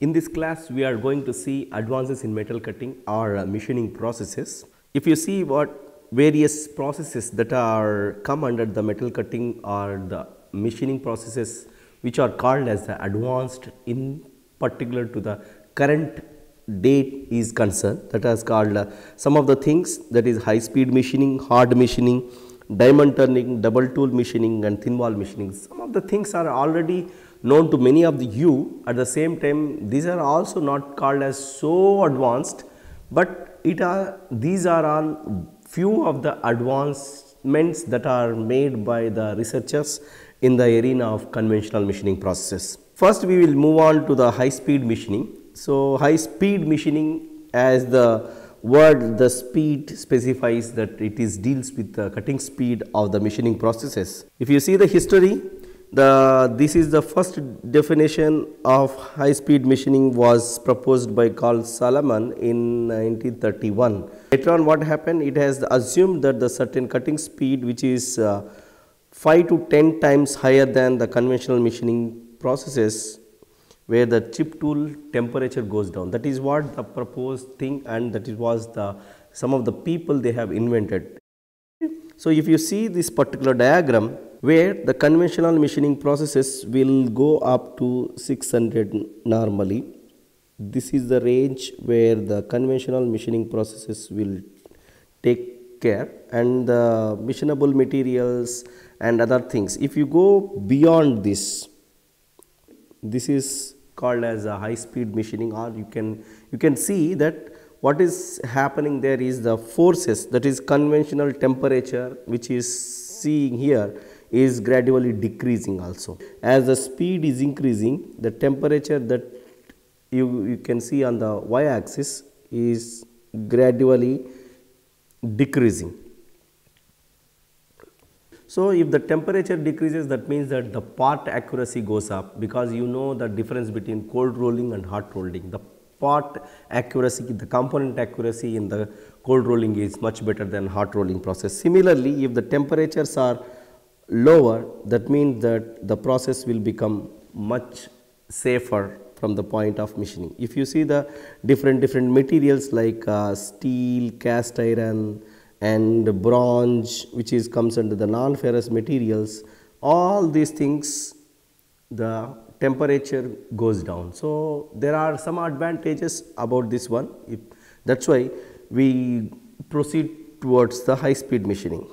In this class, we are going to see advances in metal cutting or machining processes. If you see what various processes that are come under the metal cutting or the machining processes, which are called as the advanced in particular to the current date is concerned, that is called some of the things, that is high speed machining, hard machining, diamond turning, double tool machining and thin wall machining. Some of the things are already known to many of you. At the same time, these are also not called as so advanced, but these are all few of the advancements that are made by the researchers in the arena of conventional machining processes. First, we will move on to the high speed machining. So, high speed machining, as the word the speed specifies that it is deals with the cutting speed of the machining processes. If you see the history, this is the first definition of high speed machining was proposed by Carl Salomon in 1931. Later on, what happened, it has assumed that the certain cutting speed which is 5 to 10 times higher than the conventional machining processes, where the chip tool temperature goes down. That is what the proposed thing, and that was the some of the people they have invented. So, if you see this particular diagram, where the conventional machining processes will go up to 600 normally, this is the range where the conventional machining processes will take care, and the machinable materials and other things. If you go beyond this, this is called as a high speed machining, or you can see that what is happening there is the forces, that is conventional temperature which is seeing here is gradually decreasing also. As the speed is increasing, the temperature that you can see on the y axis is gradually decreasing. So, if the temperature decreases, that means that the part accuracy goes up, because you know the difference between cold rolling and hot rolling. The part accuracy, the component accuracy in the cold rolling is much better than hot rolling process. Similarly, if the temperatures are lower, that means that the process will become much safer from the point of machining. If you see the different materials like steel, cast iron and bronze, which comes under the non-ferrous materials, all these things, the temperature goes down. So, there are some advantages about this one. That is why we proceed towards the high speed machining.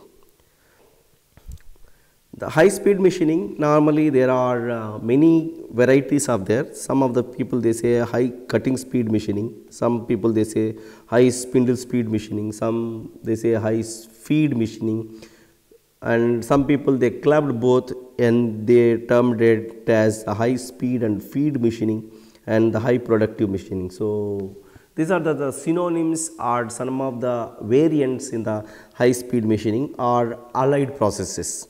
The high speed machining, normally there are many varieties of there. Some of the people they say high cutting speed machining, some people they say high spindle speed machining, some they say high feed machining, and some people they clubbed both and they termed it as a high speed and feed machining and the high productive machining. So, these are the synonyms or some of the variants in the high speed machining or allied processes.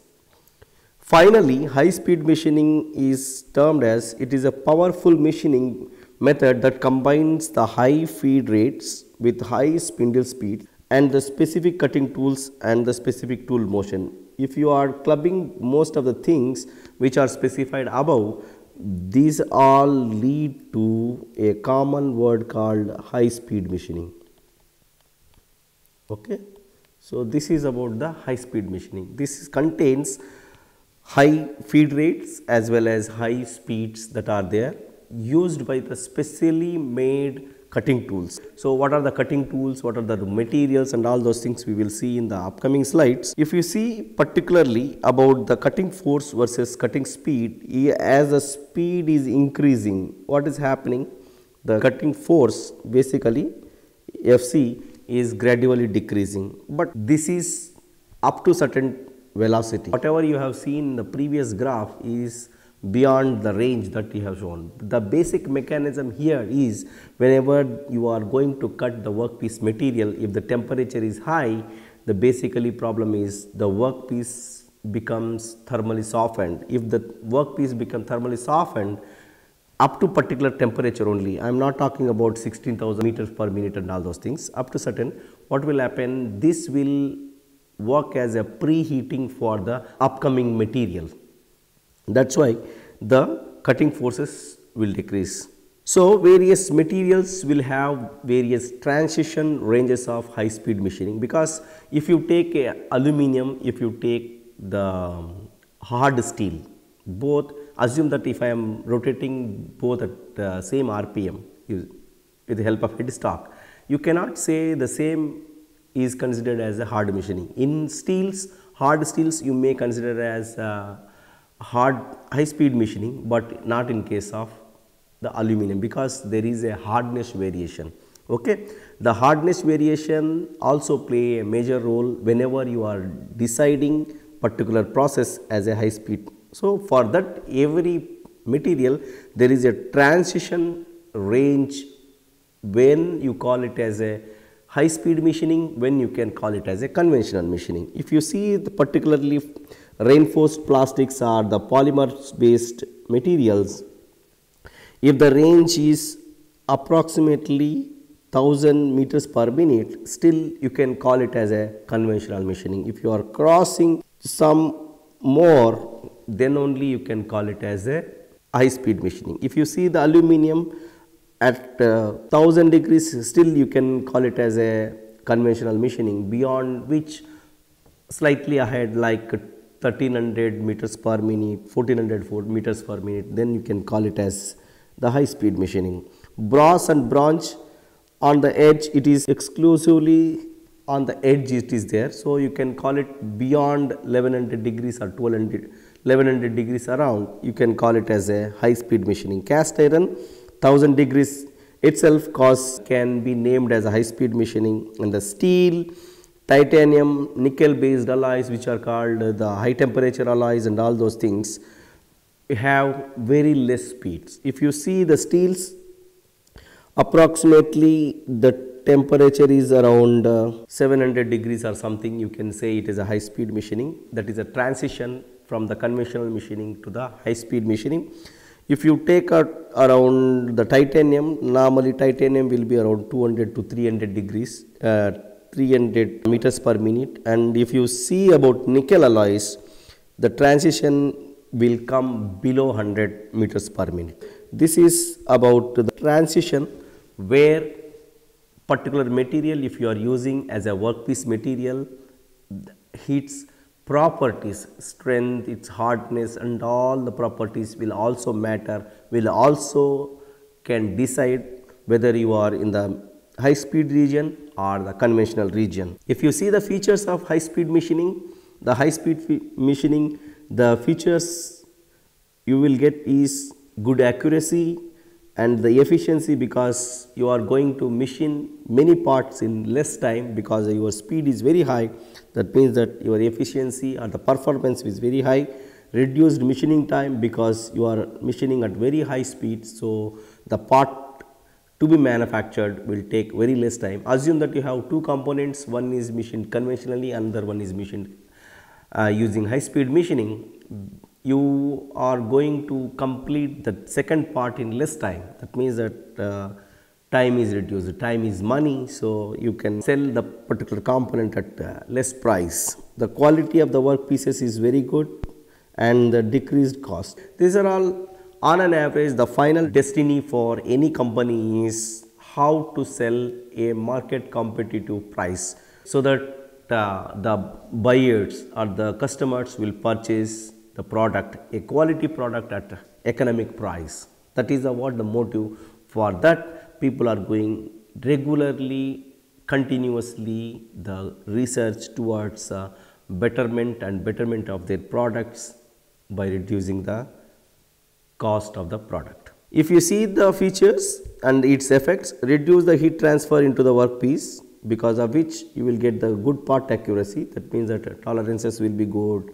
Finally, high speed machining is termed as it is a powerful machining method that combines the high feed rates with high spindle speed and the specific cutting tools and the specific tool motion. If you are clubbing most of the things which are specified above, these all lead to a common word called high speed machining. Okay. So, this is about the high speed machining. This contains high feed rates as well as high speeds that are there, used by the specially made cutting tools. So, what are the cutting tools, what are the materials and all those things we will see in the upcoming slides. If you see particularly about the cutting force versus cutting speed, as the speed is increasing, what is happening? The cutting force, basically FC, is gradually decreasing, but this is up to certain velocity. Whatever you have seen in the previous graph is beyond the range that you have shown. The basic mechanism here is whenever you are going to cut the workpiece material, if the temperature is high, the basically problem is the workpiece becomes thermally softened. If the workpiece becomes thermally softened up to particular temperature only, I am not talking about 16,000 meters per minute and all those things, up to certain, what will happen, this will work as a preheating for the upcoming material. That is why the cutting forces will decrease. So various materials will have various transition ranges of high speed machining, because if you take a aluminum, if you take the hard steel, both, assume that if I am rotating both at the same RPM with the help of headstock, you cannot say the same is considered as a hard machining. In steels, hard steels you may consider as hard high speed machining, but not in case of the aluminum, because there is a hardness variation. Okay, the hardness variation also play a major role whenever you are deciding particular process as a high speed. So for that, every material there is a transition range when you call it as a high speed machining, when you can call it as a conventional machining. If you see the particularly reinforced plastics or the polymers based materials, if the range is approximately 1000 meters per minute, still you can call it as a conventional machining. If you are crossing some more, then only you can call it as a high speed machining. If you see the aluminum at 1000 degrees, still you can call it as a conventional machining, beyond which slightly ahead like 1300 meters per minute, 1400 meters per minute, then you can call it as the high speed machining. Brass and bronze, on the edge it is exclusively on the edge it is there, so you can call it beyond 1100 degrees or 1100 degrees around, you can call it as a high speed machining. Cast iron 1000 degrees itself can be named as a high speed machining. And the steel, titanium, nickel based alloys, which are called the high temperature alloys, and all those things have very less speeds. If you see the steels, approximately the temperature is around 700 degrees or something, you can say it is a high speed machining. That is a transition from the conventional machining to the high speed machining. If you take around the titanium, normally titanium will be around 200 to 300 degrees, 300 meters per minute. And if you see about nickel alloys, the transition will come below 100 meters per minute. This is about the transition where particular material, if you are using as a workpiece material, its properties, strength, its hardness and all the properties will also matter, will also can decide whether you are in the high speed region or the conventional region. If you see the features of high speed machining, the high speed machining, the features you will get is good accuracy and the efficiency, because you are going to machine many parts in less time, because your speed is very high. That means that your efficiency or the performance is very high. Reduced machining time, because you are machining at very high speed, so the part to be manufactured will take very less time. Assume that you have two components, one is machined conventionally, another one is machined using high speed machining. You are going to complete the second part in less time. That means that time is reduced, time is money, so you can sell the particular component at less price. The quality of the work pieces is very good and the decreased cost. These are all, on an average, the final destiny for any company is how to sell a market competitive price, so that the buyers or the customers will purchase the product, a quality product at economic price. That is what the motive. For that, people are going regularly, continuously the research towards betterment and betterment of their products by reducing the cost of the product. If you see the features and its effects, reduce the heat transfer into the workpiece, because of which you will get the good part accuracy. That means that tolerances will be good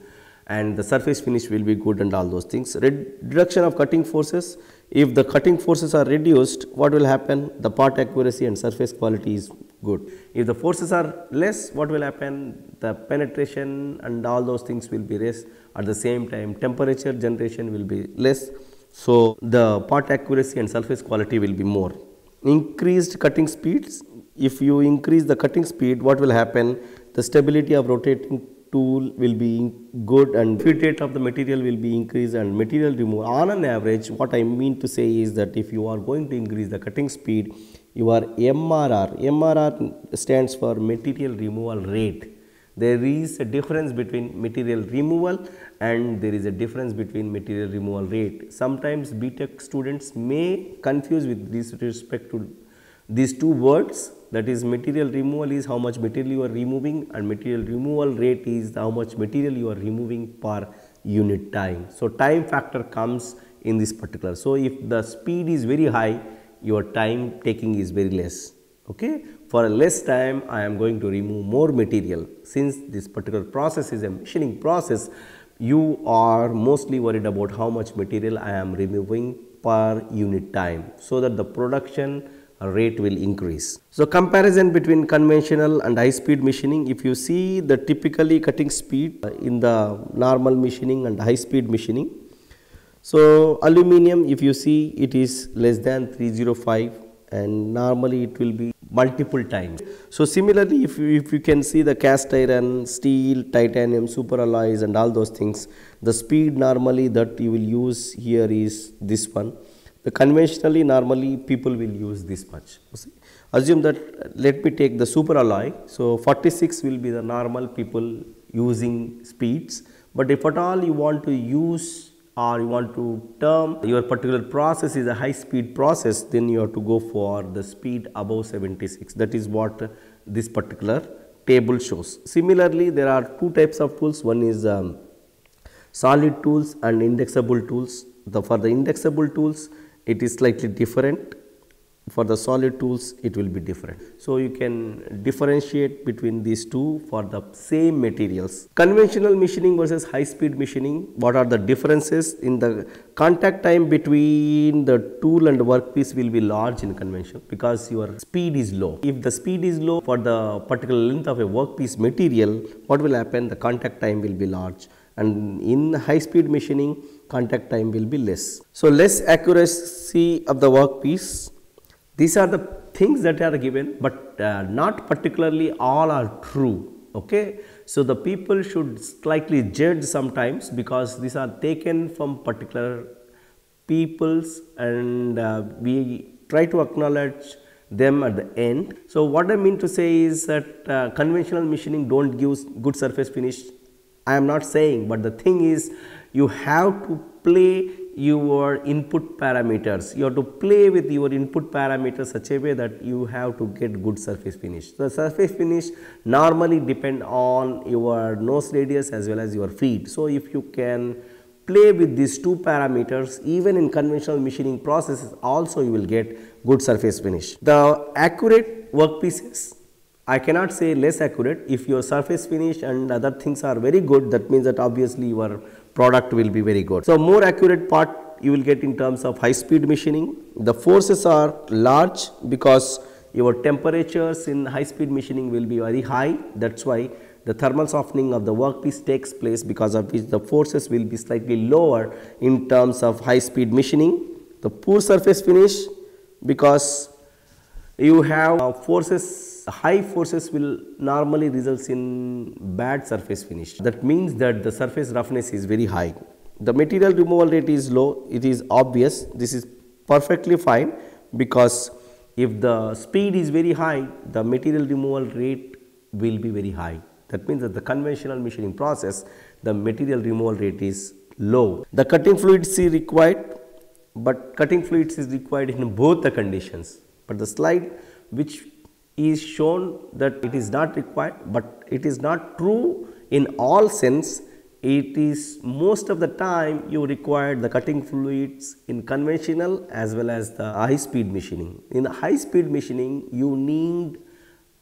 and the surface finish will be good and all those things. Reduction of cutting forces. If the cutting forces are reduced, what will happen? The part accuracy and surface quality is good. If the forces are less, what will happen? The penetration and all those things will be less. At the same time, temperature generation will be less. So the part accuracy and surface quality will be more. Increased cutting speeds. If you increase the cutting speed, what will happen? The stability of rotating tool will be good and fit rate of the material will be increased and material removal. On an average, what I mean to say is that if you are going to increase the cutting speed, your MRR stands for material removal rate. There is a difference between material removal and there is a difference between material removal rate. Sometimes BTech students may confuse with this respect to these two words, that is material removal is how much material you are removing and material removal rate is how much material you are removing per unit time. So, time factor comes in this particular. So, if the speed is very high, your time taking is very less. Okay. For a less time, I am going to remove more material. Since this particular process is a machining process, you are mostly worried about how much material I am removing per unit time, so that the production rate will increase. So, comparison between conventional and high speed machining, if you see the typically cutting speed in the normal machining and high speed machining. So, aluminum, if you see, it is less than 305 and normally it will be multiple times. So, similarly, if you can see the cast iron, steel, titanium, super alloys and all those things, the speed normally that you will use here is this one. The conventionally normally people will use this much. Assume that, let me take the super alloy. So, 46 will be the normal people using speeds, but if at all you want to use or you want to term your particular process is a high speed process, then you have to go for the speed above 76. That is what this particular table shows. Similarly, there are two types of tools. One is solid tools and indexable tools. For the indexable tools, it is slightly different. For the solid tools, it will be different. So, you can differentiate between these two for the same materials. Conventional machining versus high speed machining, what are the differences? In the contact time between the tool and the workpiece will be large in conventional because your speed is low. If the speed is low for the particular length of a workpiece material, what will happen? The contact time will be large, and in high speed machining, contact time will be less. So, less accuracy of the workpiece. These are the things that are given, but not particularly all are true. Okay. So, the people should slightly judge sometimes because these are taken from particular peoples and we try to acknowledge them at the end. So, what I mean to say is that conventional machining don't give good surface finish. I am not saying, but the thing is you have to play your input parameters. You have to play with your input parameters such a way that you have to get good surface finish. The surface finish normally depend on your nose radius as well as your feed. So, if you can play with these two parameters, even in conventional machining processes also you will get good surface finish. The accurate workpieces, I cannot say less accurate. If your surface finish and other things are very good, that means that obviously your product will be very good. So, more accurate part you will get in terms of high speed machining. The forces are large because your temperatures in high speed machining will be very high. That is why the thermal softening of the workpiece takes place, because of which the forces will be slightly lower in terms of high speed machining. The poor surface finish, because you have forces, high forces will normally results in bad surface finish. That means that the surface roughness is very high. The material removal rate is low, it is obvious. This is perfectly fine, because if the speed is very high, the material removal rate will be very high. That means that the conventional machining process, the material removal rate is low. The cutting fluids is required, but cutting fluids is required in both the conditions. But the slide which is shown that it is not required, but it is not true in all sense. It is most of the time you require the cutting fluids in conventional as well as the high speed machining. In high speed machining, you need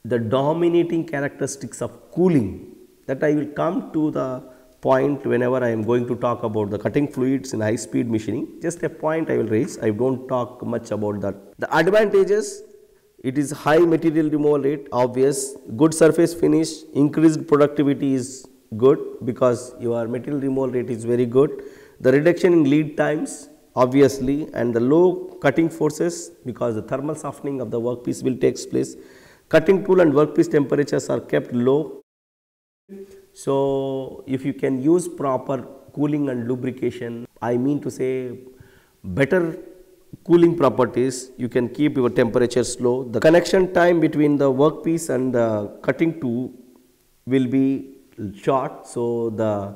the dominating characteristics of cooling, that I will come to the point whenever I am going to talk about the cutting fluids in high speed machining. Just a point I will raise, I will not talk much about that. The advantages, it is high material removal rate, obvious, good surface finish, increased productivity is good because your material removal rate is very good. The reduction in lead times, obviously, and the low cutting forces, because the thermal softening of the workpiece will take place. Cutting tool and workpiece temperatures are kept low. So if you can use proper cooling and lubrication, I mean to say better cooling properties, you can keep your temperatures low. The connection time between the workpiece and the cutting tool will be short, so the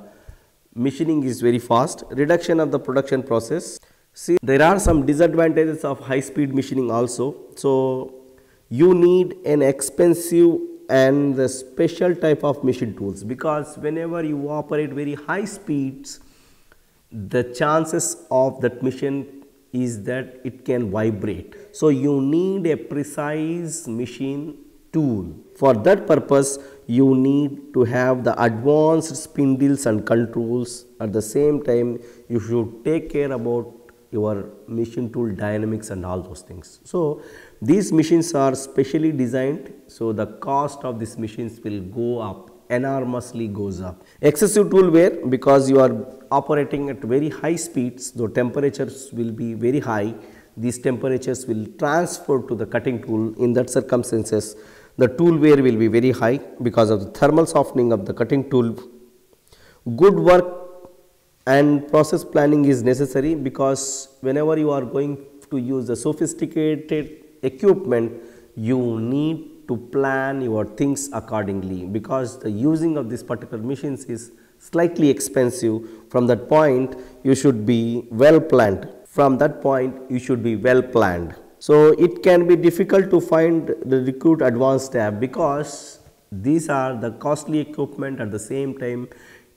machining is very fast. Reduction of the production process. See, there are some disadvantages of high speed machining also. So you need an expensive and the special type of machine tools, because whenever you operate very high speeds, the chances of that machine is that it can vibrate. So you need a precise machine tool. For that purpose, you need to have the advanced spindles and controls. At the same time, you should take care about your machine tool dynamics and all those things. So these machines are specially designed, so the cost of these machines will go up, enormously goes up. Excessive tool wear, because you are operating at very high speeds, the temperatures will be very high. These temperatures will transfer to the cutting tool. In that circumstances, the tool wear will be very high because of the thermal softening of the cutting tool. Good work and process planning is necessary, because whenever you are going to use the sophisticated equipment, you need to plan your things accordingly, because the using of this particular machines is slightly expensive. From that point, you should be well planned. So it can be difficult to find the recruit advanced staff, because these are the costly equipment. At the same time,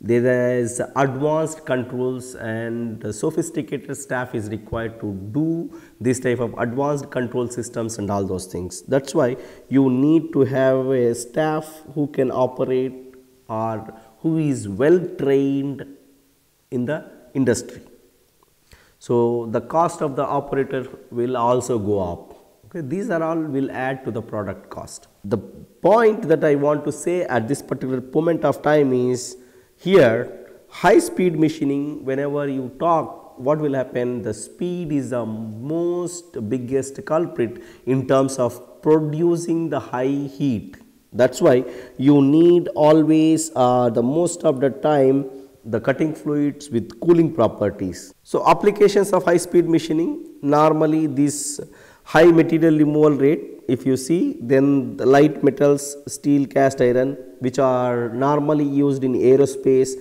there is advanced controls and the sophisticated staff is required to do this type of advanced control systems and all those things. That's why you need to have a staff who can operate or who is well trained in the industry. So the cost of the operator will also go up. Okay, these are all will add to the product cost. The point that I want to say at this particular moment of time is, here high speed machining, whenever you talk, what will happen? The speed is the most biggest culprit in terms of producing the high heat. That's why you need always the most of the time the cutting fluids with cooling properties. So applications of high speed machining, normally this high material removal rate, if you see, then the light metals, steel, cast iron, which are normally used in aerospace,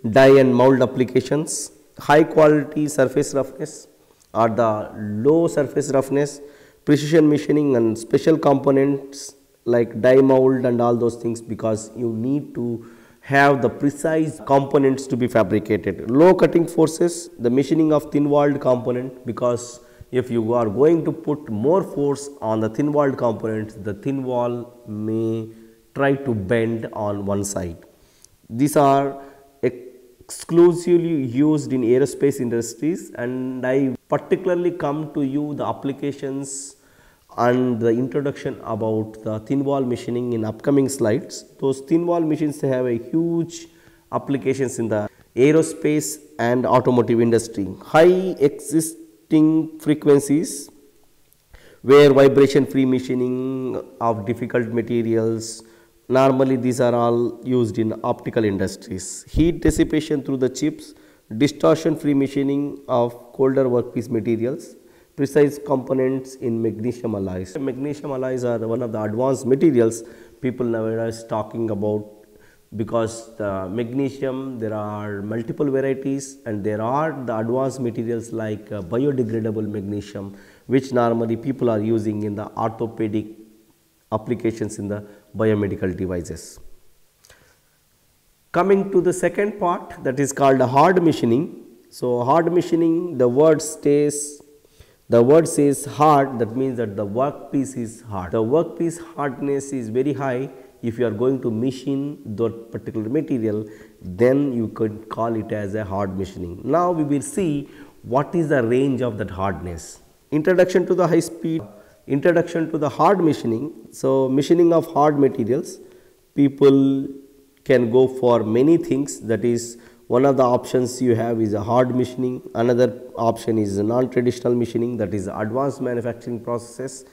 die and mold applications. High quality surface roughness or the low surface roughness, precision machining and special components like die mold and all those things, because you need to have the precise components to be fabricated. Low cutting forces, the machining of thin walled component, because if you are going to put more force on the thin walled components, the thin wall may try to bend on one side. These are exclusively used in aerospace industries, and I particularly come to you the applications and the introduction about the thin wall machining in upcoming slides. Those thin wall machines have a huge applications in the aerospace and automotive industry. High existing frequencies where vibration free machining of difficult materials, normally these are all used in optical industries. Heat dissipation through the chips, distortion free machining of colder workpiece materials, precise components in magnesium alloys. Magnesium alloys are one of the advanced materials people nowadays talking about, because the magnesium, there are multiple varieties, and there are the advanced materials like biodegradable magnesium, which normally people are using in the orthopedic applications in the biomedical devices. Coming to the second part, that is called hard machining. So hard machining, the word says hard, that means that the workpiece is hard. The workpiece hardness is very high. If you are going to machine that particular material, then you could call it as a hard machining. Now we will see what is the range of that hardness. Introduction to the high speed, introduction to the hard machining. So machining of hard materials, people can go for many things. That is, one of the options you have is a hard machining, another option is a non-traditional machining, that is advanced manufacturing processes,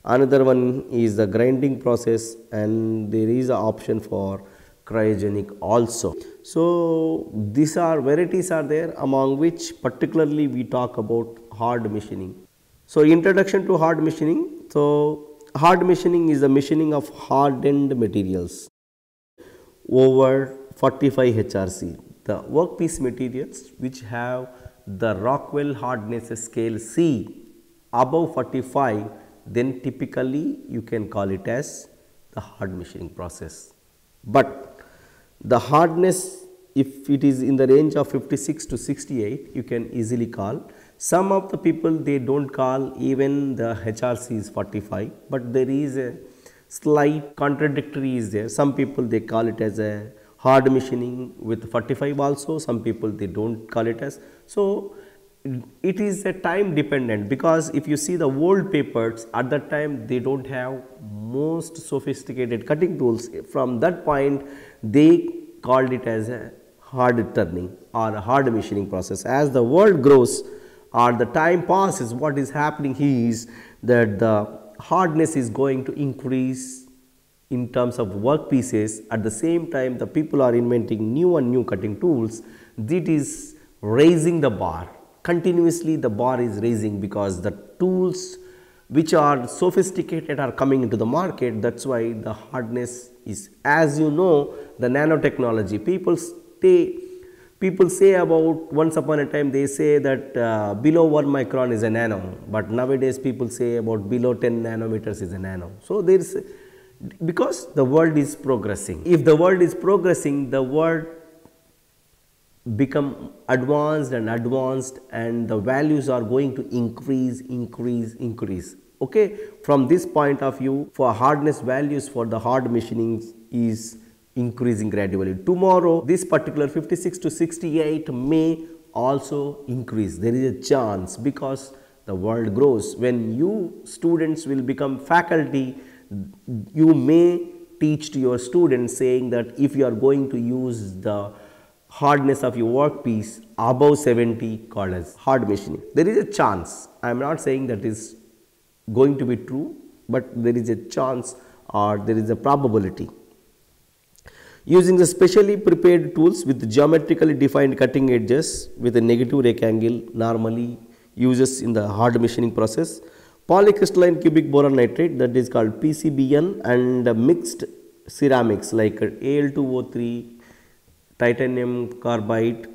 another one is the grinding process, and there is an option for cryogenic also. So these are varieties are there, among which particularly we talk about hard machining. So introduction to hard machining. So hard machining is the machining of hardened materials over 45 HRC. The workpiece materials which have the Rockwell hardness scale C above 45, then typically you can call it as the hard machining process. But the hardness, if it is in the range of 56 to 68, you can easily call. Some of the people, they don't call even the HRC is 45, but there is a slight contradictory is there. Some people, they call it as a hard machining with 45 also, some people they don't call it as. So it is a time dependent, because if you see the old papers at that time, they don't have most sophisticated cutting tools. From that point, they called it as a hard turning or a hard machining process. As the world grows or the time passes, what is happening is that the hardness is going to increase in terms of workpieces. At the same time, the people are inventing new and new cutting tools. That is raising the bar. Continuously the bar is raising because the tools which are sophisticated are coming into the market. That's why the hardness is, as you know, the nanotechnology. People say about, once upon a time they say that below 1 micron is a nano, but nowadays people say about below 10 nanometers is a nano. So there is, because the world is progressing. If the world is progressing, the world become advanced and advanced, and the values are going to increase. Okay, from this point of view, for hardness values for the hard machining is increasing gradually. Tomorrow this particular 56 to 68 may also increase. There is a chance, because the world grows. When you students will become faculty, you may teach to your students saying that if you are going to use the hardness of your workpiece above 70, called as hard machining. There is a chance. I am not saying that is going to be true, but there is a chance, or there is a probability. Using the specially prepared tools with geometrically defined cutting edges with a negative rectangle normally uses in the hard machining process. Polycrystalline cubic boron nitrate, that is called PCBN, and mixed ceramics like Al2O3, titanium carbide,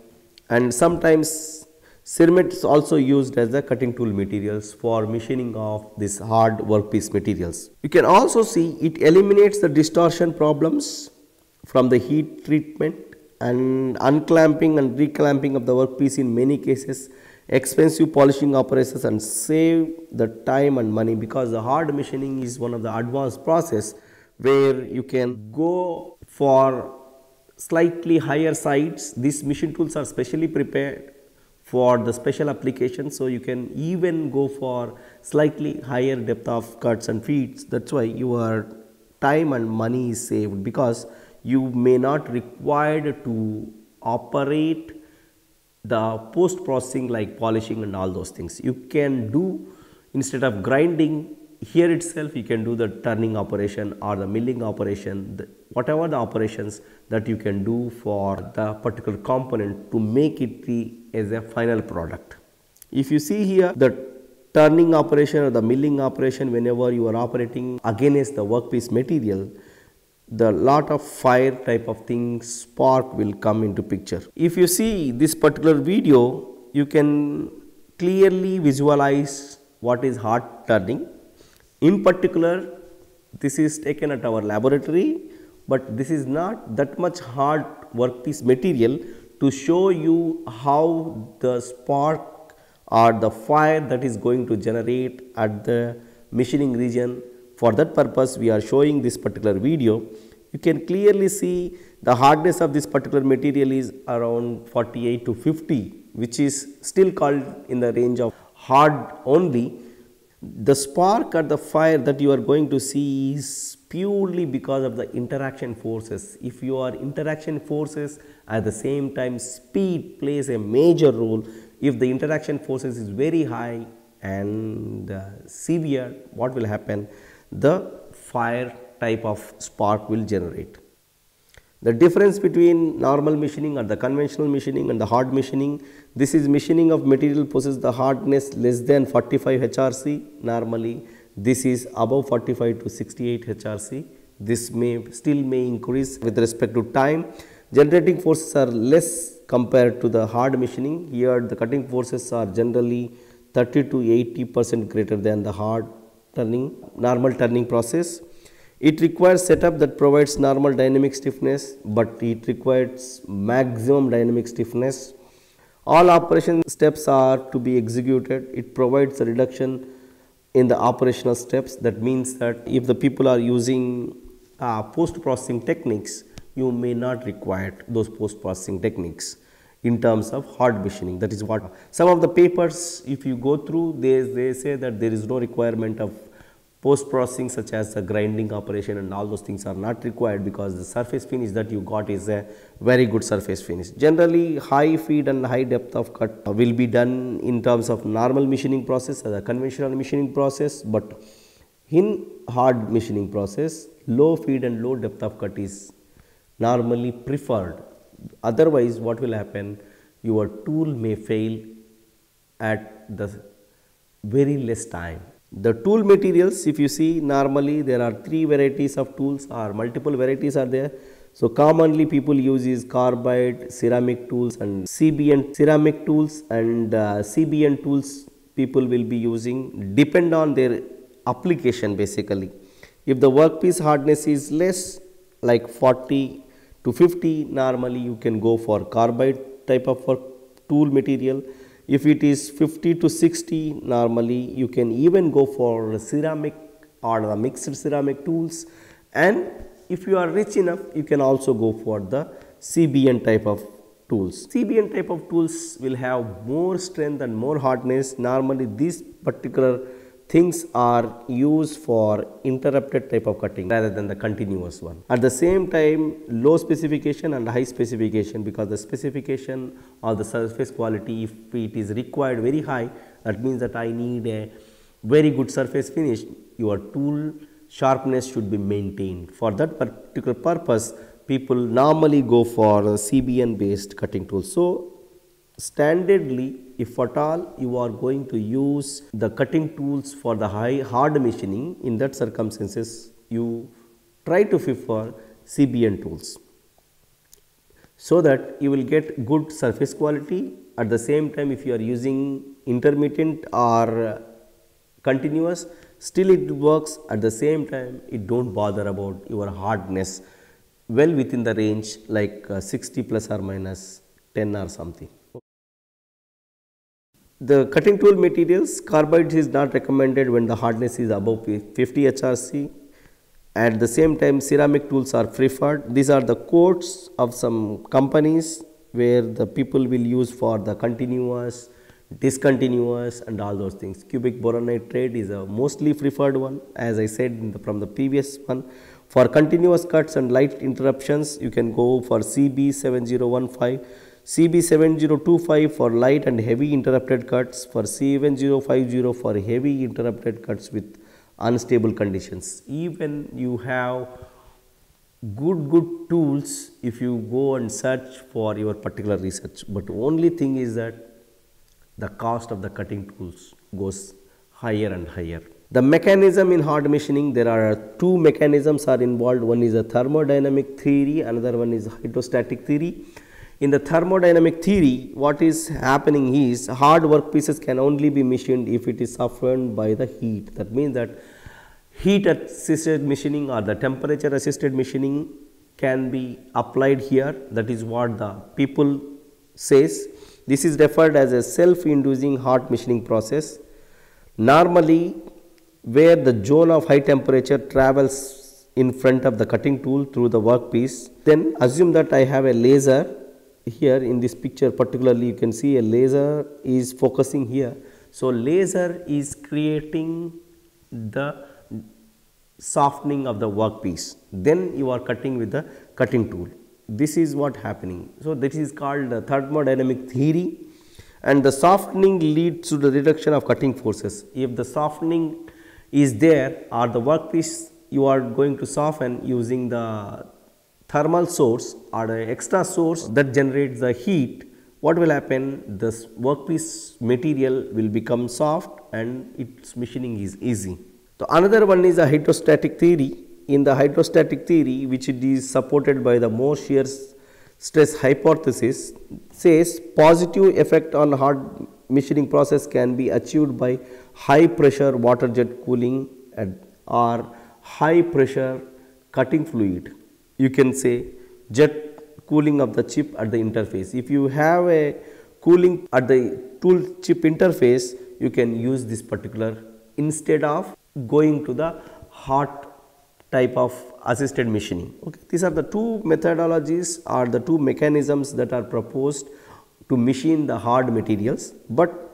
and sometimes cermet is also used as the cutting tool materials for machining of this hard workpiece materials. You can also see it eliminates the distortion problems from the heat treatment and unclamping and reclamping of the workpiece in many cases, expensive polishing operations, and save the time and money, because the hard machining is one of the advanced process where you can go for slightly higher sides. These machine tools are specially prepared for the special application, so you can even go for slightly higher depth of cuts and feeds. That's why your time and money is saved, because you may not required to operate the post processing like polishing and all those things. You can do, instead of grinding, here itself you can do the turning operation or the milling operation, whatever the operations that you can do for the particular component to make it as a final product. If you see here, the turning operation or the milling operation, whenever you are operating against the workpiece material, the lot of fire type of things, spark will come into picture. If you see this particular video, you can clearly visualize what is hard turning. In particular, this is taken at our laboratory, but this is not that much hard workpiece material to show you how the spark or the fire that is going to generate at the machining region. For that purpose, we are showing this particular video. You can clearly see the hardness of this particular material is around 48 to 50, which is still called in the range of hard only. The spark or the fire that you are going to see is purely because of the interaction forces. If your interaction forces, at the same time speed plays a major role. If the interaction forces is very high and severe, what will happen? The fire type of spark will generate. The difference between normal machining or the conventional machining and the hard machining, this is machining of material possess the hardness less than 45 HRC. Normally, this is above 45 to 68 HRC. This may increase with respect to time. Generating forces are less compared to the hard machining. Here, the cutting forces are generally 30 to 80% greater than the normal turning process. It requires setup that provides normal dynamic stiffness, but it requires maximum dynamic stiffness. All operation steps are to be executed. It provides a reduction in the operational steps. That means that if the people are using post-processing techniques, you may not require those post-processing techniques in terms of hard machining. That is what some of the papers, if you go through, they say that there is no requirement of post-processing such as the grinding operation, and all those things are not required because the surface finish that you got is a very good surface finish. Generally, high feed and high depth of cut will be done in terms of normal machining process or the conventional machining process, but in hard machining process, low feed and low depth of cut is normally preferred. Otherwise, what will happen? Your tool may fail at the very less time. The tool materials, if you see, normally there are 3 varieties of tools or multiple varieties are there. So, commonly people use is carbide, ceramic tools and CBN ceramic tools, and CBN tools people will be using depend on their application basically. If the workpiece hardness is less like 40 to 50, normally you can go for carbide type of tool material. If it is 50 to 60, normally you can even go for ceramic or the mixed ceramic tools, and if you are rich enough, you can also go for the CBN type of tools. CBN type of tools will have more strength and more hardness. Normally these particular things are used for interrupted type of cutting rather than the continuous one. At the same time, low specification and high specification, because the specification or the surface quality, if it is required very high, that means that I need a very good surface finish. Your tool sharpness should be maintained. For that particular purpose, people normally go for CBN based cutting tools. So, standardly, if at all you are going to use the cutting tools for the hard machining, in that circumstances you try to prefer CBN tools, so that you will get good surface quality. At the same time, if you are using intermittent or continuous, still it works. At the same time, it don't bother about your hardness, well within the range like 60 plus or minus 10 or something. The cutting tool materials, carbide is not recommended when the hardness is above 50 HRC. At the same time, ceramic tools are preferred. These are the quotes of some companies where the people will use for the continuous, discontinuous and all those things. Cubic boron nitride is a mostly preferred one, as I said from the previous one. For continuous cuts and light interruptions, you can go for CB7015. CB7025 for light and heavy interrupted cuts, for C7050 for heavy interrupted cuts with unstable conditions. Even you have good tools if you go and search for your particular research, but only thing is that the cost of the cutting tools goes higher and higher. The mechanism in hard machining, there are 2 mechanisms are involved. One is a thermodynamic theory, another one is hydrostatic theory. In the thermodynamic theory, what is happening is hard workpieces can only be machined if it is softened by the heat. That means that heat assisted machining or the temperature assisted machining can be applied here. That is what the people says. This is referred as a self-inducing hard machining process. Normally, where the zone of high temperature travels in front of the cutting tool through the workpiece, then assume that I have a laser. Here in this picture particularly, you can see a laser is focusing here. So, laser is creating the softening of the workpiece, then you are cutting with the cutting tool. This is what happening. So, this is called thermodynamic theory, and the softening leads to the reduction of cutting forces. If the softening is there or the workpiece you are going to soften using the thermal source or an extra source that generates the heat, what will happen? This workpiece material will become soft and its machining is easy. The another one is a hydrostatic theory. In the hydrostatic theory, which it is supported by the Moore shear stress hypothesis, says positive effect on hard machining process can be achieved by high pressure water jet cooling or high pressure cutting fluid. You can say jet cooling of the chip at the interface. If you have a cooling at the tool chip interface, you can use this particular instead of going to the hot type of assisted machining. Okay. These are the two methodologies or the two mechanisms that are proposed to machine the hard materials. But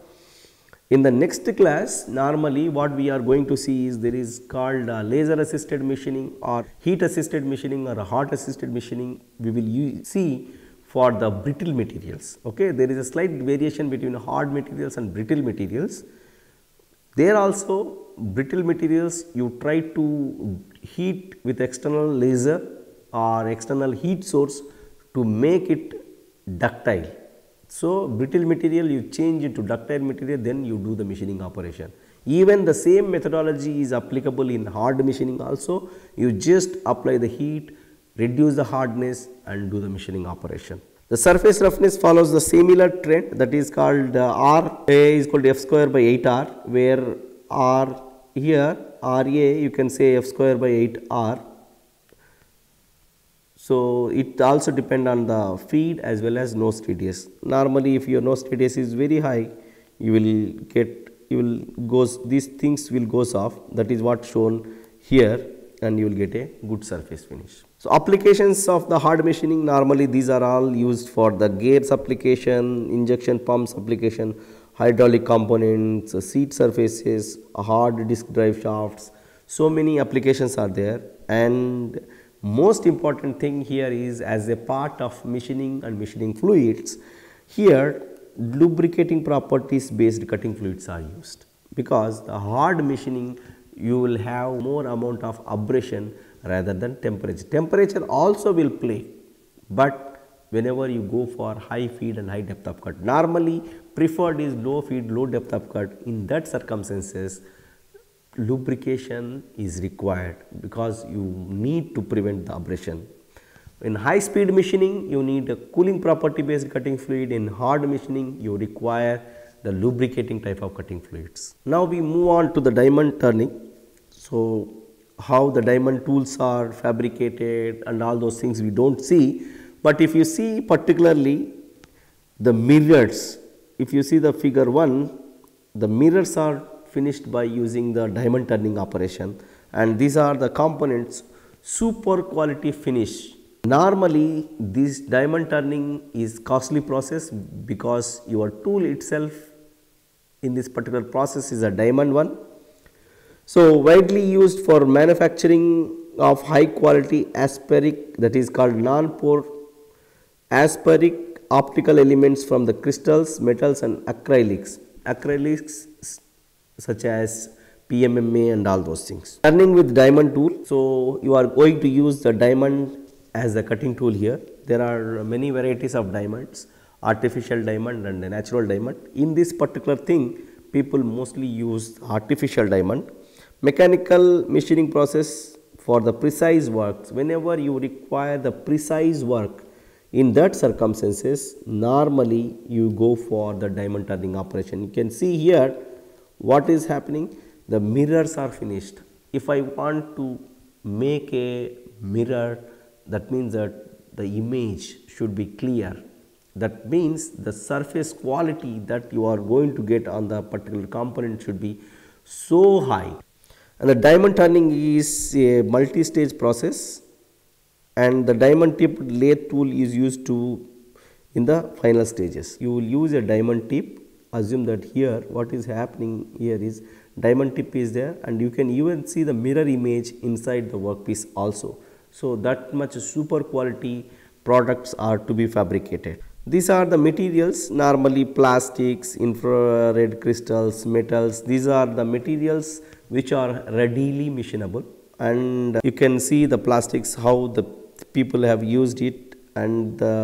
in the next class, normally what we are going to see is there is called laser assisted machining or heat assisted machining or a hot assisted machining. We will see for the brittle materials. Okay. There is a slight variation between hard materials and brittle materials. There also brittle materials you try to heat with external laser or external heat source to make it ductile. So, brittle material you change into ductile material, then you do the machining operation. Even the same methodology is applicable in hard machining also. You just apply the heat, reduce the hardness and do the machining operation. The surface roughness follows the similar trend, that is called R A is equal to F square by 8R, where R here RA you can say F square by 8R. So, it also depend on the feed as well as nose radius. Normally, if your nose radius is very high, these things will goes off. That is what shown here, and you will get a good surface finish. So, applications of the hard machining, normally these are all used for the gears application, injection pumps application, hydraulic components, seat surfaces, hard disk drive shafts. So many applications are there, and most important thing here is as a part of machining and machining fluids, here lubricating properties based cutting fluids are used, because the hard machining you will have more amount of abrasion rather than temperature. Temperature also will play, but whenever you go for high feed and high depth of cut, normally preferred is low feed, low depth of cut. In that circumstances, lubrication is required because you need to prevent the abrasion. In high speed machining, you need a cooling property based cutting fluid. In hard machining, you require the lubricating type of cutting fluids. Now we move on to the diamond turning. So, how the diamond tools are fabricated and all those things we don't see, but if you see particularly the mirrors, if you see the figure 1, the mirrors are finished by using the diamond turning operation, and these are the components super quality finish. Normally this diamond turning is costly process because your tool itself in this particular process is a diamond one. So, widely used for manufacturing of high quality aspheric, that is called non-pore aspheric optical elements from the crystals, metals and acrylics. Acrylics such as PMMA and all those things. Turning with diamond tool. So, you are going to use the diamond as the cutting tool here. There are many varieties of diamonds, artificial diamond and natural diamond. In this particular thing, people mostly use artificial diamond. Mechanical machining process for the precise works. Whenever you require the precise work, in that circumstances, normally you go for the diamond turning operation. You can see here what is happening. The mirrors are finished. If I want to make a mirror, that means that the image should be clear. That means the surface quality that you are going to get on the particular component should be so high. And the diamond turning is a multi-stage process, and the diamond tip lathe tool is used to in the final stages. You will use a diamond tip. Assume that here what is happening here is diamond tip is there, and you can even see the mirror image inside the workpiece also. So, that much super quality products are to be fabricated. These are the materials, normally plastics, infrared crystals, metals. These are the materials which are readily machinable, and you can see the plastics, how the people have used it, and the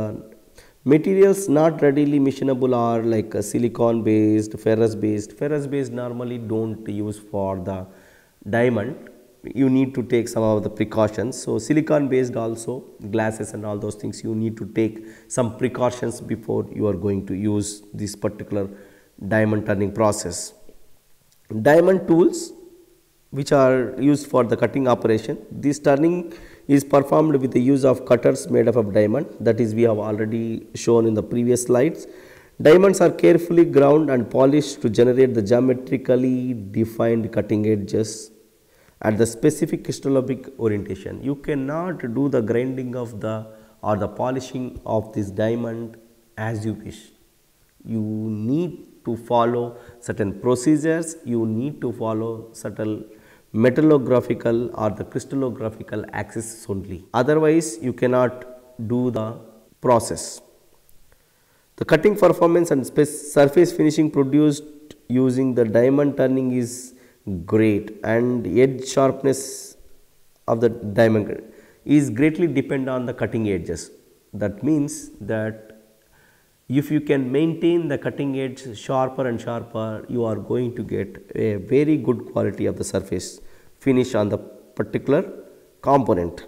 materials not readily machinable are like silicon based, ferrous based. Ferrous based normally don't use for the diamond. You need to take some of the precautions. So silicon based also, glasses and all those things, you need to take some precautions before you are going to use this particular diamond turning process. Diamond tools which are used for the cutting operation, this turning is performed with the use of cutters made up of diamond, that is we have already shown in the previous slides. Diamonds are carefully ground and polished to generate the geometrically defined cutting edges at the specific crystallographic orientation. You cannot do the grinding of the or the polishing of this diamond as you wish. You need to follow certain procedures, you need to follow certain metallographical or the crystallographical axis only. Otherwise, you cannot do the process. The cutting performance and surface finishing produced using the diamond turning is great, and edge sharpness of the diamond is greatly depend on the cutting edges. That means that if you can maintain the cutting edge sharper and sharper, you are going to get a very good quality of the surface finish on the particular component.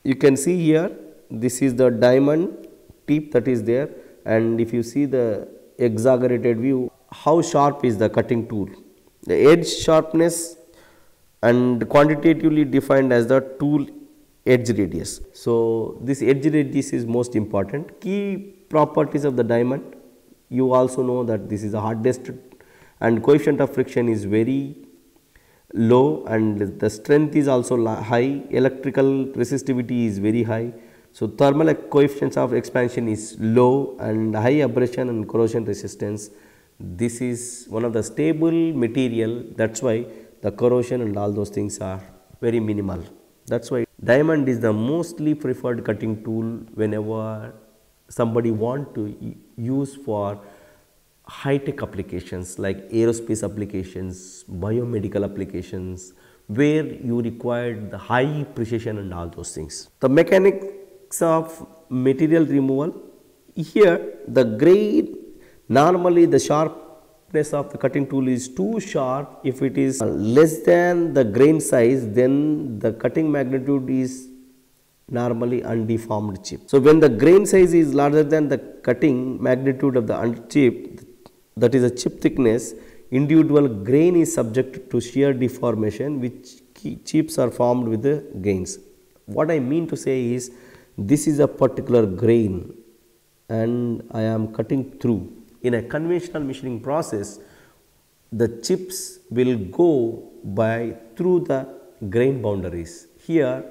You can see here, this is the diamond tip that is there, and if you see the exaggerated view, how sharp is the cutting tool. The edge sharpness and quantitatively defined as the tool edge radius. So this edge radius is most important. Key properties of the diamond, you also know that this is a hardest and coefficient of friction is very low, and the strength is also high, electrical resistivity is very high. So thermal coefficients of expansion is low, and high abrasion and corrosion resistance. This is one of the stable material, that is why the corrosion and all those things are very minimal. That is why diamond is the mostly preferred cutting tool whenever somebody want to use for high tech applications like aerospace applications, biomedical applications, where you require the high precision and all those things. The mechanics of material removal, here the grain, normally the sharpness of the cutting tool is too sharp. If it is less than the grain size, then the cutting magnitude is normally undeformed chip. So when the grain size is larger than the cutting magnitude of the chip, that is a chip thickness, individual grain is subject to shear deformation, which chips are formed with the grains. What I mean to say is, this is a particular grain and I am cutting through. In a conventional machining process, the chips will go by through the grain boundaries. Here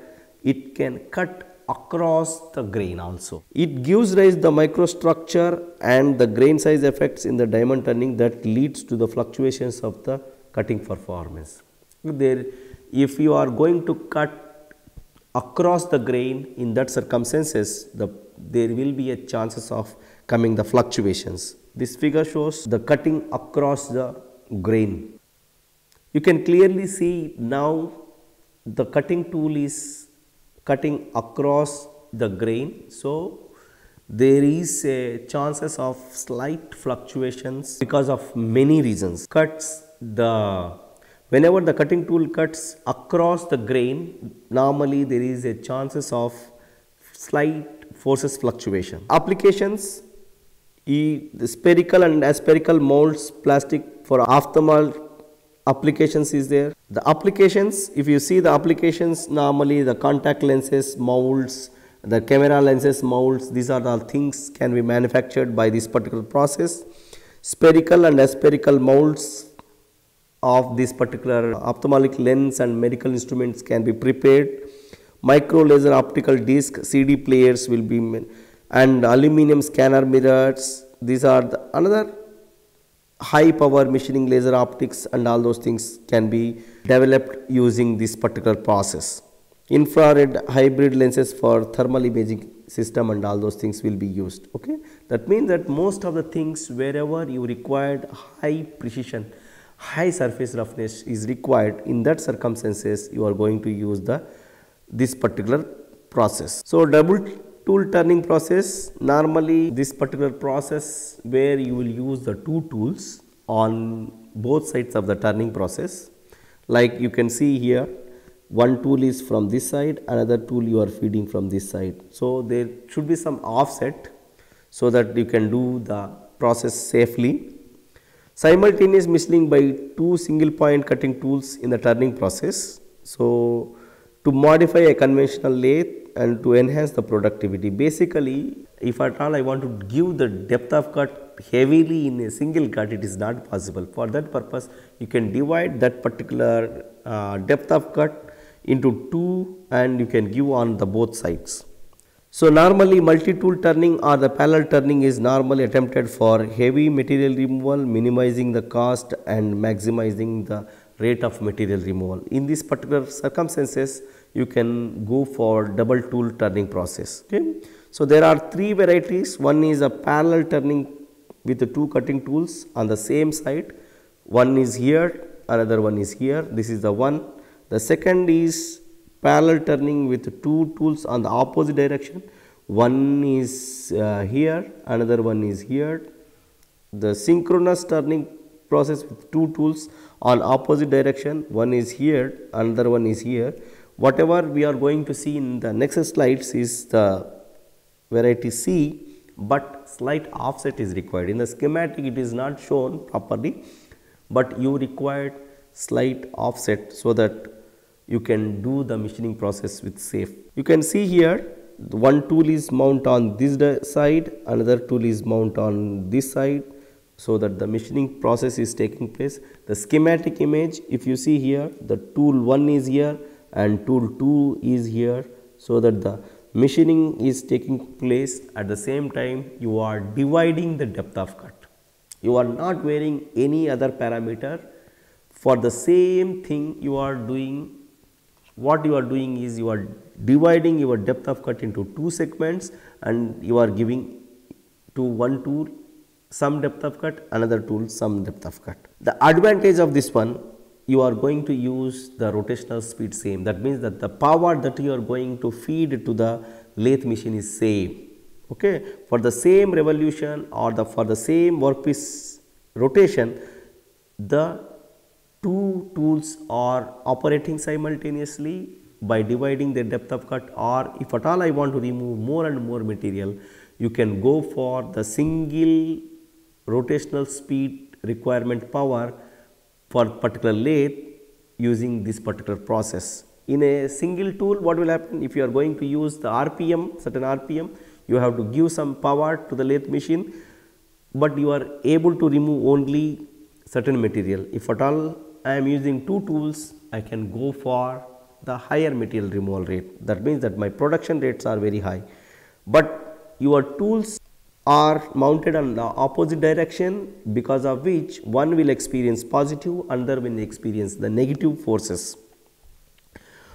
it can cut across the grain also. It gives rise the microstructure and the grain size effects in the diamond turning that leads to the fluctuations of the cutting performance. If you are going to cut across the grain, in that circumstances, there will be a chances of coming the fluctuations. This figure shows the cutting across the grain. You can clearly see now the cutting tool is cutting across the grain. So there is a chances of slight fluctuations because of many reasons. Whenever the cutting tool cuts across the grain, normally there is a chances of slight forces fluctuation. Applications, the spherical and aspherical molds, plastic for ophthalmic applications is there. The applications, if you see the applications, normally the contact lenses molds, the camera lenses molds, these are the things can be manufactured by this particular process. Spherical and aspherical molds of this particular ophthalmic lens and medical instruments can be prepared. Micro laser optical disc, CD players will be and aluminum scanner mirrors. These are another high power machining laser optics and all those things can be developed using this particular process. Infrared hybrid lenses for thermal imaging system and all those things will be used. Okay, that means that most of the things wherever you required high precision, high surface roughness is required, in that circumstances you are going to use this particular process. So double tool turning process, normally this particular process where you will use the two tools on both sides of the turning process. Like you can see here, one tool is from this side, another tool you are feeding from this side. So there should be some offset so that you can do the process safely. Simultaneous machining by two single point cutting tools in the turning process. So to modify a conventional lathe and to enhance the productivity. Basically, if at all I want to give the depth of cut heavily in a single cut, it is not possible. For that purpose, you can divide that particular depth of cut into two and you can give on the both sides. So normally multi-tool turning or the parallel turning is normally attempted for heavy material removal, minimizing the cost and maximizing the rate of material removal. In these particular circumstances, you can go for double tool turning process. Okay. So there are three varieties. One is a parallel turning with the two cutting tools on the same side. One is here, another one is here. This is the one. The second is parallel turning with two tools on the opposite direction. One is here, another one is here. The synchronous turning process with two tools on opposite direction, one is here, another one is here. Whatever we are going to see in the next slides is the variety C, but slight offset is required. In the schematic it is not shown properly, but you required slight offset so that you can do the machining process with safe. You can see here one tool is mount on this side, another tool is mount on this side, so that the machining process is taking place. The schematic image, if you see here, the tool 1 is here and tool 2 is here, so that the machining is taking place. At the same time, you are dividing the depth of cut. You are not varying any other parameter. For the same thing you are doing, what you are doing is you are dividing your depth of cut into two segments and you are giving to one tool some depth of cut, another tool some depth of cut. The advantage of this one, you are going to use the rotational speed same. That means that the power that you are going to feed to the lathe machine is same. Okay, for the same revolution or for the same workpiece rotation, the two tools are operating simultaneously by dividing the depth of cut, or if at all I want to remove more and more material, you can go for the single rotational speed requirement power for particular lathe using this particular process. In a single tool, what will happen? If you are going to use the RPM, certain RPM, you have to give some power to the lathe machine, but you are able to remove only certain material. If at all I am using two tools, I can go for the higher material removal rate. That means that my production rates are very high, but your tools are mounted on the opposite direction, because of which one will experience positive, another will experience the negative forces.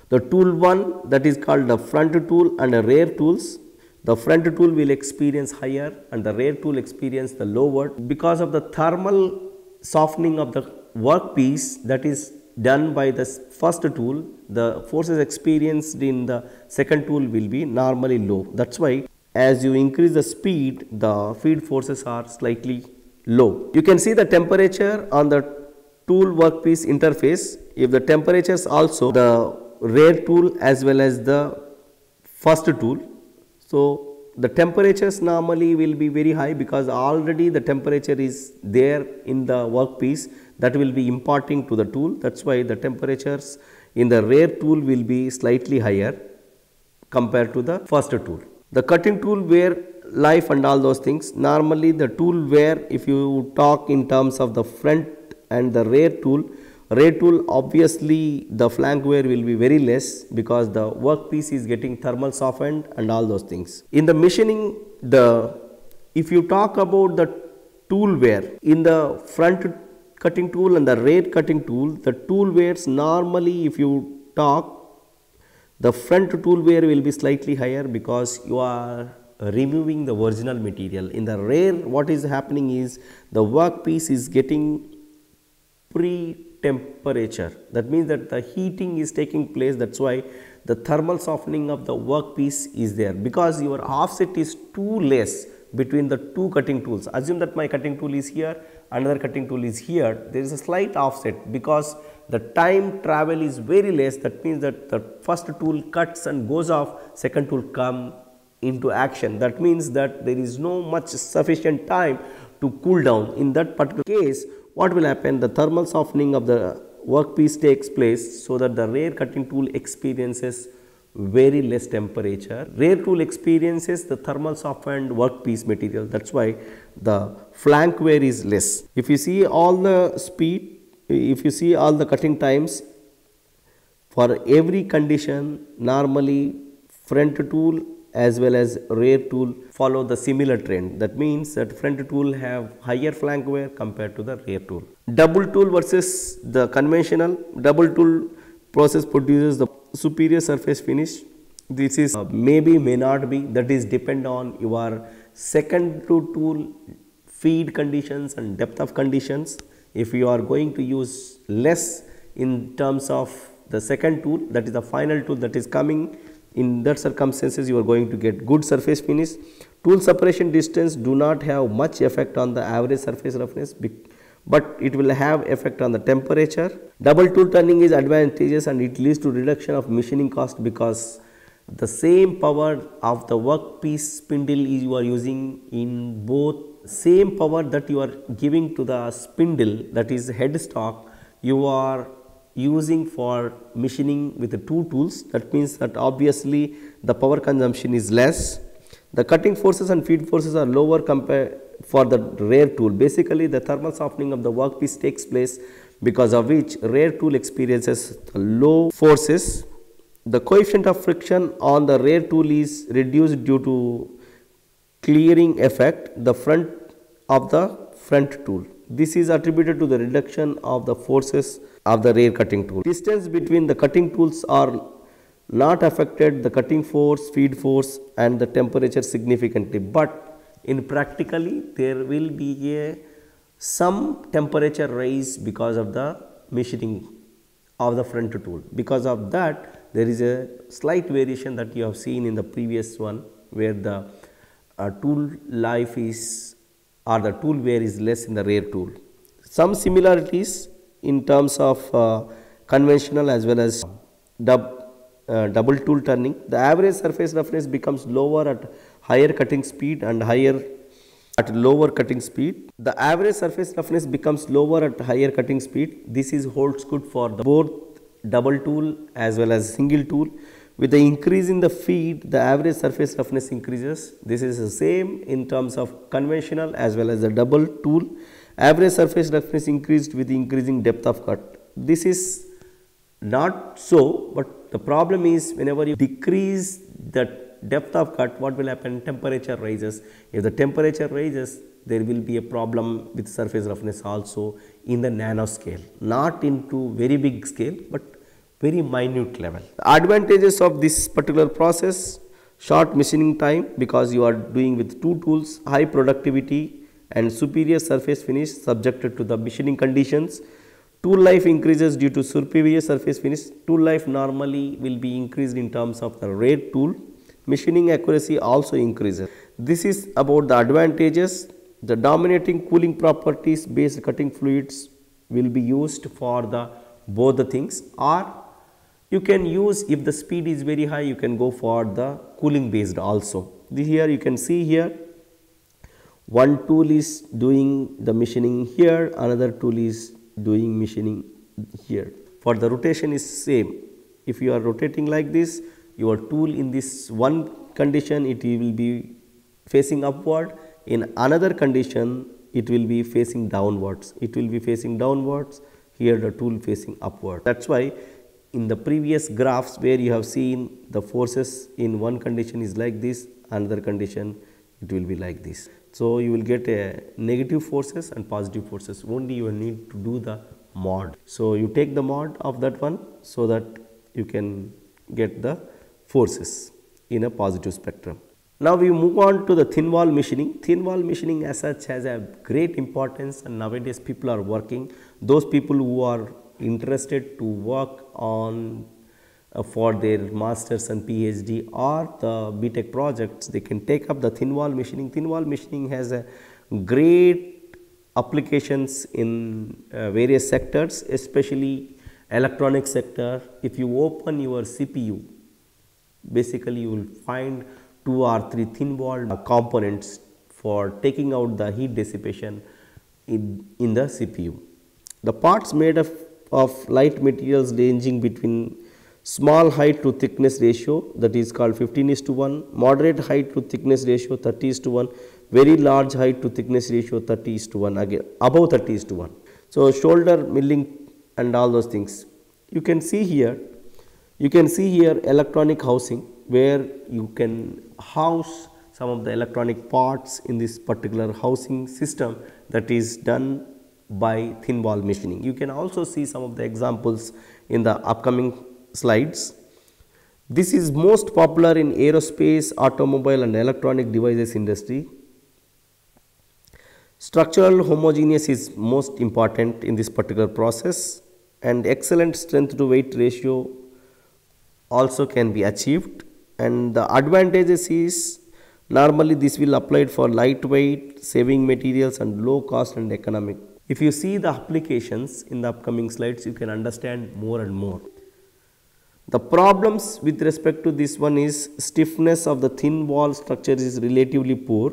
The tool 1, that is called the front tool and the rear tools. The front tool will experience higher and the rear tool experience the lower. Because of the thermal softening of the workpiece that is done by the first tool, the forces experienced in the second tool will be normally low. That's why as you increase the speed, the feed forces are slightly low. You can see the temperature on the tool workpiece interface. If the temperatures also the rear tool as well as the first tool, so the temperatures normally will be very high because already the temperature is there in the workpiece that will be imparting to the tool. That's why the temperatures in the rear tool will be slightly higher compared to the first tool. The cutting tool wear life and all those things, normally the tool wear, if you talk in terms of the front and the rear tool obviously the flank wear will be very less because the workpiece is getting thermal softened and all those things. In the machining, if you talk about the tool wear, in the front cutting tool and the rear cutting tool, the tool wears normally, if you talk, the front tool wear will be slightly higher because you are removing the original material. In the rear, what is happening is the workpiece is getting temperature. That means that the heating is taking place. That's why the thermal softening of the workpiece is there, because your offset is too less between the two cutting tools. Assume that my cutting tool is here, another cutting tool is here. There is a slight offset because the time travel is very less. That means that the first tool cuts and goes off, second tool come into action. That means that there is no much sufficient time to cool down. In that particular case, what will happen? The thermal softening of the workpiece takes place, so that the rear cutting tool experiences very less temperature. Rear tool experiences the thermal softened workpiece material. That's why the flank wear is less. If you see all the speed, if you see all the cutting times, for every condition, normally front tool as well as rear tool follow the similar trend. That means that front tool have higher flank wear compared to the rear tool. Double tool versus the conventional. Double tool process produces the superior surface finish. This is maybe, may not be, that is depend on your second tool feed conditions and depth of conditions. If you are going to use less in terms of the second tool, that is the final tool that is coming, in that circumstances you are going to get good surface finish. Tool separation distance do not have much effect on the average surface roughness, but it will have effect on the temperature. Double tool turning is advantageous and it leads to reduction of machining cost, because the same power of the workpiece spindle is you are using in both. Same power that you are giving to the spindle, that is headstock, you are using for machining with the two tools. That means that obviously the power consumption is less. The cutting forces and feed forces are lower compared for the rear tool. Basically, the thermal softening of the workpiece takes place, because of which rear tool experiences low forces. The coefficient of friction on the rear tool is reduced due to clearing effect the front of the front tool. This is attributed to the reduction of the forces of the rear cutting tool. Distance between the cutting tools are not affected the cutting force, feed force and the temperature significantly, but in practically there will be some temperature rise because of the machining of the front tool. Because of that, there is a slight variation that you have seen in the previous one, where the tool life is, or the tool wear is less in the rear tool. Some similarities in terms of conventional as well as double tool turning. The average surface roughness becomes lower at higher cutting speed and higher at lower cutting speed. The average surface roughness becomes lower at higher cutting speed. This is holds good for the both double tool as well as single tool. With the increase in the feed, the average surface roughness increases. This is the same in terms of conventional as well as the double tool. Average surface roughness increased with increasing depth of cut. This is not so, but the problem is whenever you decrease the depth of cut, what will happen? Temperature rises. If the temperature rises, there will be a problem with surface roughness also in the nano scale, not into very big scale, but very minute level. The advantages of this particular process: short machining time because you are doing with two tools, high productivity and superior surface finish subjected to the machining conditions. Tool life increases due to superior surface finish. Tool life normally will be increased in terms of the rear tool. Machining accuracy also increases. This is about the advantages. The dominating cooling properties based cutting fluids will be used for the both the things, or you can use, if the speed is very high, you can go for the cooling based also. Here you can see here one tool is doing the machining here, another tool is doing machining here. For the rotation is same. If you are rotating like this, your tool in this one condition it will be facing upward, in another condition it will be facing downwards. It will be facing downwards, here the tool facing upward. That is why in the previous graphs where you have seen the forces in one condition is like this, another condition it will be like this. So, you will get a negative forces and positive forces, only you will need to do the mod. So, you take the mod of that one so that you can get the forces in a positive spectrum. Now, we move on to the thin wall machining. Thin wall machining as such has a great importance, and nowadays people are working. Those people who are interested to work on for their masters and PhD or the BTech projects, they can take up the thin wall machining. Thin wall machining has a great applications in various sectors, especially electronic sector. If you open your CPU, basically you will find 2 or 3 thin wall components for taking out the heat dissipation in the CPU. The parts made of light materials ranging between small height to thickness ratio, that is called 15:1, moderate height to thickness ratio 30:1, very large height to thickness ratio 30:1, again above 30:1. So, shoulder milling and all those things. You can see here electronic housing, where you can house some of the electronic parts in this particular housing system that is done by thin wall machining. You can also see some of the examples in the upcoming slides. This is most popular in aerospace, automobile and electronic devices industry. Structural homogeneous is most important in this particular process, and excellent strength to weight ratio also can be achieved. And the advantages is, normally this will applied for lightweight, saving materials and low cost and economic. If you see the applications in the upcoming slides, you can understand more and more. The problems with respect to this one is stiffness of the thin wall structure is relatively poor,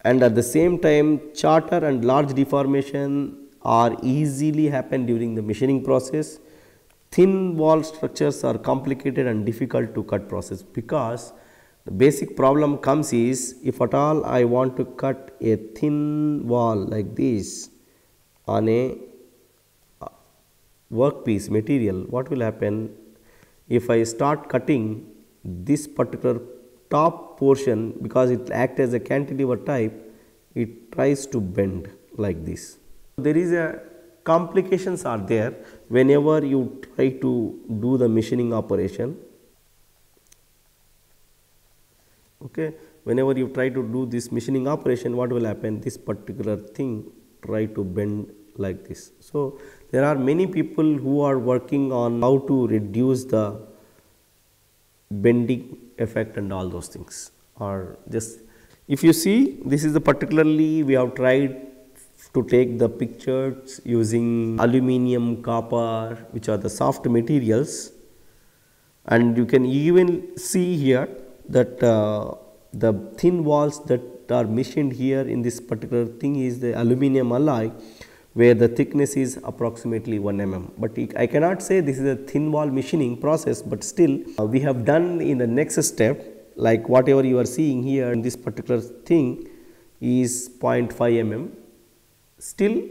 and at the same time chatter and large deformation are easily happen during the machining process. Thin wall structures are complicated and difficult to cut process, because the basic problem comes is, if at all I want to cut a thin wall like this on a workpiece material, what will happen if I start cutting this particular top portion, because it acts as a cantilever type, it tries to bend like this. There is a complications are there whenever you try to do the machining operation. Okay, whenever you try to do this machining operation, what will happen? This particular thing try to bend like this. So, there are many people who are working on how to reduce the bending effect and all those things. Or just, if you see, this is the particularly we have tried to take the pictures using aluminum, copper, which are the soft materials, and you can even see here that the thin walls that are machined here in this particular thing is the aluminum alloy, where the thickness is approximately 1 mm. But I cannot say this is a thin wall machining process, but still we have done in the next step, like whatever you are seeing here in this particular thing is 0.5 mm. Still,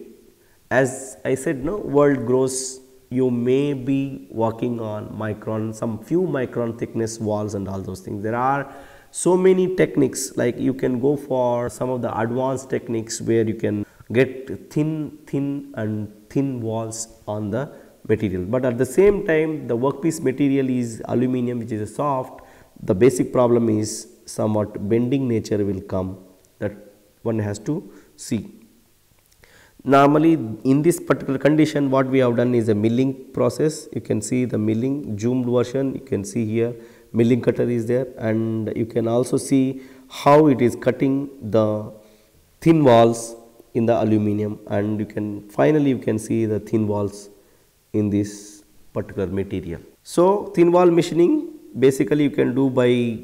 as I said, no, world grows, you may be working on micron, some few micron thickness walls and all those things. There are so many techniques, like you can go for some of the advanced techniques where you can get thin walls on the material. But at the same time, the workpiece material is aluminum, which is soft. The basic problem is somewhat bending nature will come, that one has to see. Normally, in this particular condition, what we have done is a milling process. You can see the milling zoomed version. You can see here milling cutter is there, and you can also see how it is cutting the thin walls in the aluminum, and you can finally see the thin walls in this particular material. So, thin wall machining basically you can do by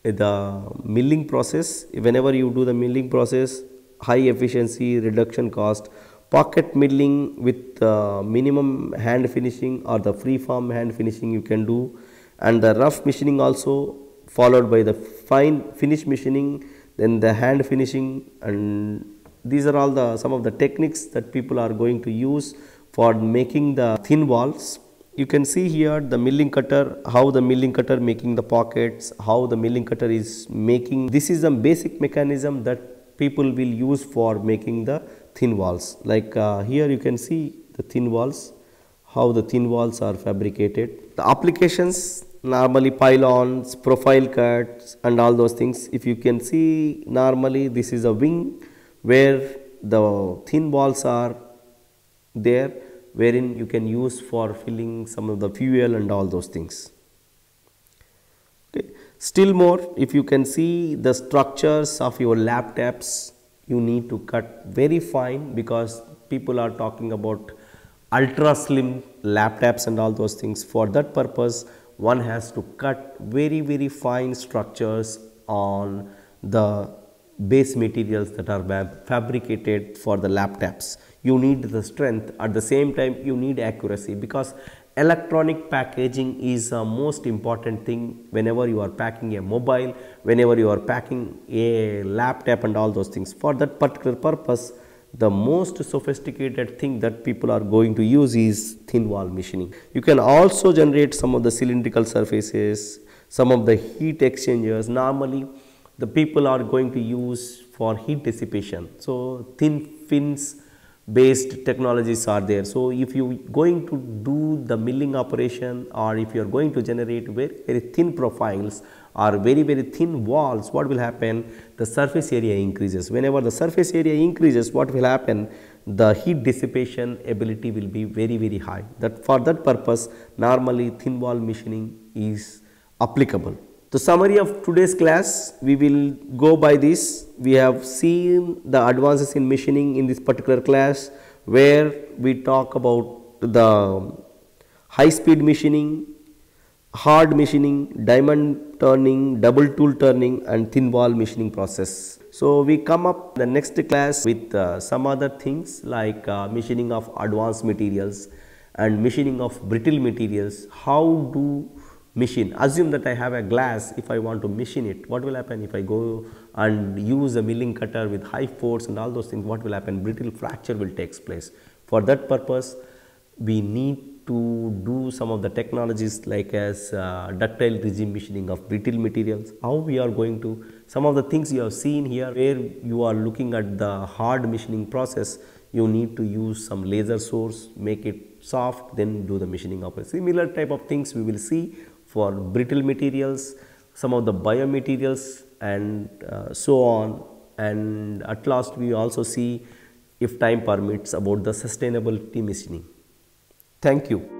the milling process. Whenever you do the milling process, high efficiency, reduction cost, pocket milling with minimum hand finishing or the free form hand finishing you can do, and the rough machining also, followed by the fine finish machining, then the hand finishing, and these are all the some of the techniques that people are going to use for making the thin walls. You can see here the milling cutter, how the milling cutter making the pockets, how the milling cutter is making. This is the basic mechanism that people will use for making the thin walls. Like here you can see the thin walls, how the thin walls are fabricated. The applications, normally pylons, profile cuts and all those things. If you can see, normally this is a wing where the thin walls are there, wherein you can use for filling some of the fuel and all those things. Okay. Still more, if you can see the structures of your laptops, you need to cut very fine, because people are talking about ultra slim laptops and all those things. For that purpose, one has to cut very fine structures on the base materials that are fabricated for the laptops. You need the strength, at the same time you need accuracy, because electronic packaging is a most important thing whenever you are packing a mobile, whenever you are packing a laptop and all those things. For that particular purpose, the most sophisticated thing that people are going to use is thin wall machining. You can also generate some of the cylindrical surfaces, some of the heat exchangers. Normally the people are going to use for heat dissipation. So thin fins based technologies are there. So if you going to do the milling operation, or if you are going to generate very thin profiles or very thin walls, what will happen? The surface area increases. Whenever the surface area increases, what will happen? The heat dissipation ability will be very high. That for that purpose, normally thin wall machining is applicable. The summary of today's class, we will go by this. We have seen the advances in machining in this particular class, where we talk about the high speed machining, hard machining, diamond turning, double tool turning and thin wall machining process. So we come up the next class with some other things like machining of advanced materials and machining of brittle materials. How do machine? Assume that I have a glass. If I want to machine it, what will happen? If I go and use a milling cutter with high force and all those things, what will happen? Brittle fracture will take place. For that purpose, we need to do some of the technologies like as ductile regime machining of brittle materials. How we are going to, some of the things you have seen here, where you are looking at the hard machining process, you need to use some laser source, make it soft, then do the machining operation. Similar type of things we will see for brittle materials, some of the biomaterials and so on. And at last we also see, if time permits, about the sustainability machining. Thank you.